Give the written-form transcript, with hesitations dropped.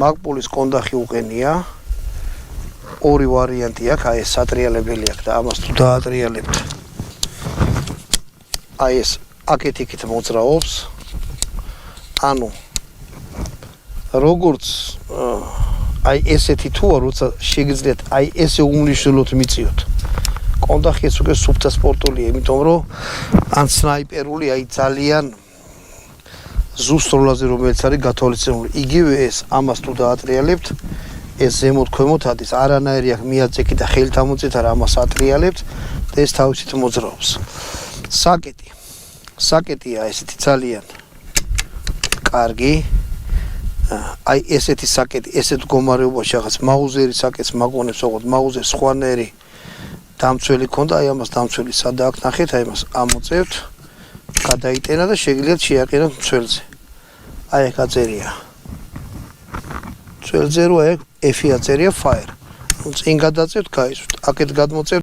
მაგპულის კონდახი უყენია. ორი ვარიანტი აქვს, აი ეს სატრიალებელი აქვს და ამას თუ დაატრიალებთ. აი ეს აქეთ-იქით მოძრაობს. ანუ როგორც აი ესეთი თუა, როცა შეგიძლიათ აი ესე უმნიშვნელოდ მიწიოთ. კონდახი ეს უკვე სუფთა სპორტულია, იმიტომ რომ ან სნაიპერული, აი ძალიან ზუსტ როლაზე რომელიც არის გათვალისწინებული. იგივე ეს ამას თუ დაატრიალებთ, ეს ზემოთ ქვემოთ ადის, არანაირი აქ მიაწექი და ხელით ამოწეთ, არა ამას ატრიალებთ და ეს თავისით მოძრაობს. საკეტია ესეთი ძალიან კარგი. აი ესეთი საკეტი, ესეთ მდგომარეობაში ახაც მაუზერის საკეტს მაგონებს, ოღონდ მაუზერს სხვანაირი დამცველი ქონდა, აი ამას დამცველი სადა აქვს ნახეთ, აი ამას ამოწევთ, გადაიტენა და შეგიძლიათ შეაყენოთ მცველზე. აი აქ აწერია. მცველზე რო აი F-ი აწერია fire. წინ გადაწევთ, გაისვით. აქეთ გადმოწევთ